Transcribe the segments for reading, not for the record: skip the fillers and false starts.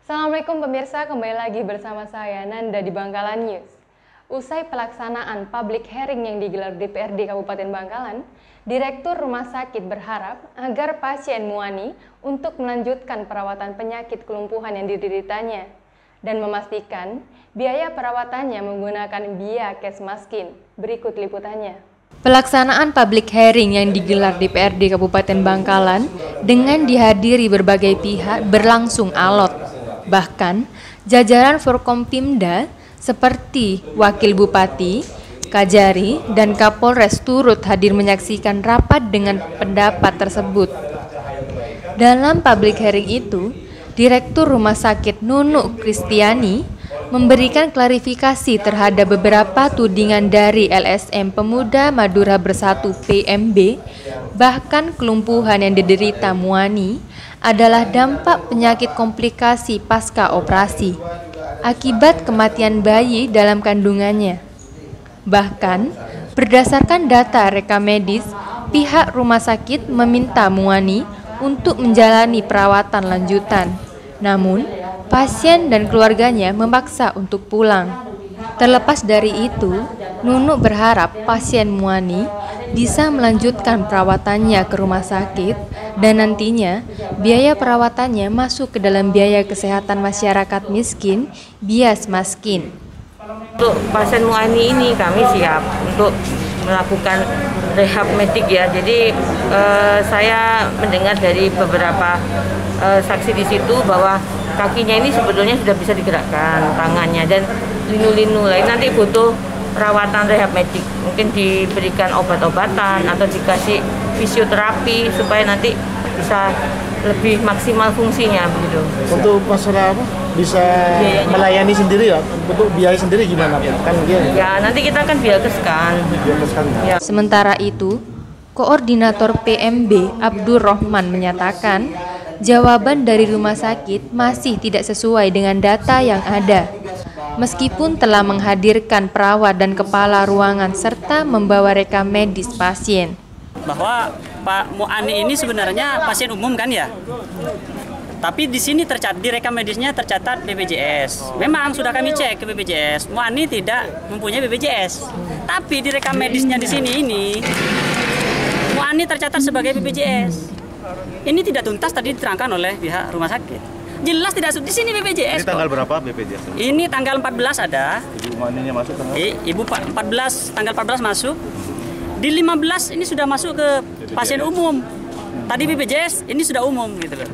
Assalamualaikum pemirsa, kembali lagi bersama saya Nanda di Bangkalan News. Usai pelaksanaan public hearing yang digelar DPRD Kabupaten Bangkalan, Direktur Rumah Sakit berharap agar pasien Muani untuk melanjutkan perawatan penyakit kelumpuhan yang dideritanya dan memastikan biaya perawatannya menggunakan biaya Kesmaskin. Berikut liputannya. Pelaksanaan public hearing yang digelar DPRD Kabupaten Bangkalan dengan dihadiri berbagai pihak berlangsung alot. Bahkan, jajaran Forkompimda seperti Wakil Bupati, Kajari, dan Kapolres turut hadir menyaksikan rapat dengan pendapat tersebut. Dalam public hearing itu, Direktur Rumah Sakit Nunuk Kristiani memberikan klarifikasi terhadap beberapa tudingan dari LSM Pemuda Madura Bersatu PMB, bahkan kelumpuhan yang diderita Muani adalah dampak penyakit komplikasi pasca operasi akibat kematian bayi dalam kandungannya. Bahkan, berdasarkan data rekam medis, pihak rumah sakit meminta Muani untuk menjalani perawatan lanjutan. Namun, pasien dan keluarganya memaksa untuk pulang. Terlepas dari itu, Nunuk berharap pasien Muani bisa melanjutkan perawatannya ke rumah sakit dan nantinya biaya perawatannya masuk ke dalam biaya kesehatan masyarakat miskin, bias maskin. Untuk pasien Muani ini kami siap untuk melakukan rehab medik ya. Jadi saya mendengar dari beberapa saksi di situ bahwa kakinya ini sebetulnya sudah bisa digerakkan, tangannya dan linu-linu lain nanti butuh perawatan rehab medik, mungkin diberikan obat-obatan atau dikasih fisioterapi supaya nanti bisa lebih maksimal fungsinya begitu. Untuk masalah apa? Bisa biayanya melayani sendiri ya? Untuk biaya sendiri gimana? Kan dia ya nanti kita akan biayakeskan. Ya. Sementara itu, Koordinator PMB Abdur Rahman menyatakan jawaban dari rumah sakit masih tidak sesuai dengan data yang ada. Meskipun telah menghadirkan perawat dan kepala ruangan serta membawa rekam medis pasien. Bahwa Pak Muani ini sebenarnya pasien umum kan ya? Tapi di sini tercatat di rekam medisnya tercatat BPJS. Memang sudah kami cek ke BPJS. Muani tidak mempunyai BPJS. Tapi di rekam medisnya di sini ini Muani tercatat sebagai BPJS. Ini tidak tuntas tadi diterangkan oleh pihak rumah sakit. Jelas tidak di sini BPJS. Ini tanggal berapa BPJS? Ini tanggal 14 ada. Ibu Muaninya masuk tanggal? Ibu 14 tanggal 14 masuk. Di 15 ini sudah masuk ke pasien umum. Tadi BPJS ini sudah umum gitu loh.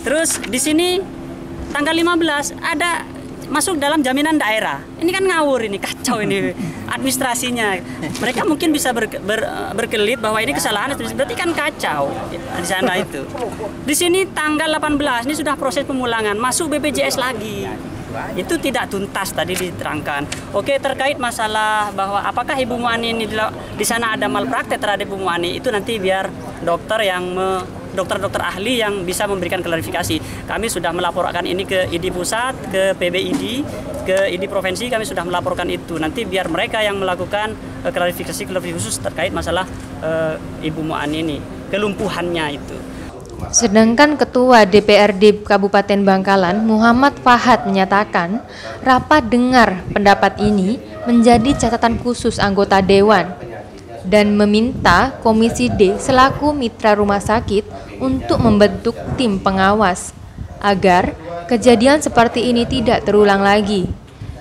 Terus di sini tanggal 15 ada masuk dalam jaminan daerah. Ini kan ngawur, ini kacau ini administrasinya. Mereka mungkin bisa berkelit bahwa ini kesalahan, berarti kan kacau di sana itu. Di sini tanggal 18 ini sudah proses pemulangan, masuk BPJS lagi. Itu tidak tuntas tadi diterangkan. Oke, terkait masalah bahwa apakah Ibu Muani ini di sana ada malpraktek terhadap Ibu Muani, itu nanti biar dokter dokter ahli yang bisa memberikan klarifikasi. Kami sudah melaporkan ini ke ID pusat, ke PBID, ke ID provinsi, kami sudah melaporkan itu. Nanti biar mereka yang melakukan klarifikasi khusus terkait masalah Ibu Muani ini, kelumpuhannya itu. Sedangkan Ketua DPRD Kabupaten Bangkalan, Muhammad Fahad menyatakan, rapat dengar pendapat ini menjadi catatan khusus anggota Dewan dan meminta Komisi D selaku mitra rumah sakit untuk membentuk tim pengawas agar kejadian seperti ini tidak terulang lagi.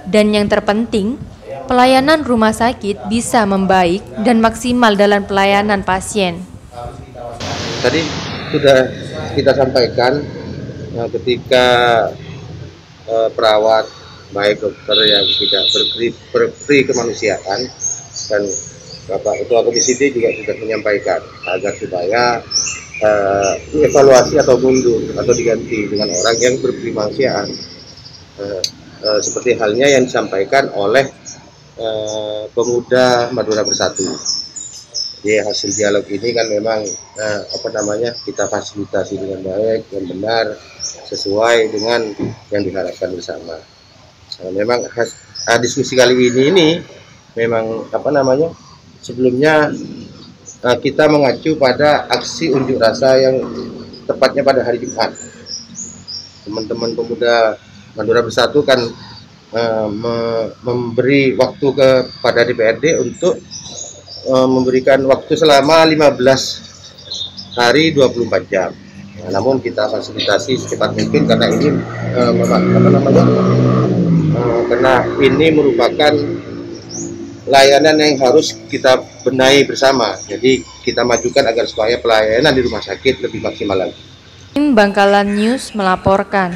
Dan yang terpenting, pelayanan rumah sakit bisa membaik dan maksimal dalam pelayanan pasien. Tadi sudah kita sampaikan ketika perawat baik dokter yang tidak berperi kemanusiaan dan Bapak Ketua Komisi D juga sudah menyampaikan agar supaya evaluasi atau mundur atau diganti dengan orang yang berkemanusiaan seperti halnya yang disampaikan oleh Pemuda Madura Bersatu. Jadi hasil dialog ini kan memang kita fasilitasi dengan baik dan benar sesuai dengan yang diharapkan bersama. Memang diskusi kali ini memang sebelumnya kita mengacu pada aksi unjuk rasa yang tepatnya pada hari Jumat. teman-teman pemuda Madura Bersatu kan memberi waktu kepada DPRD untuk memberikan waktu selama 15 hari 24 jam. Nah, namun kita fasilitasi secepat mungkin karena ini karena ini merupakan layanan yang harus kita benahi bersama. Jadi kita majukan agar supaya pelayanan di rumah sakit lebih maksimal lagi. Tim Bangkalan News melaporkan.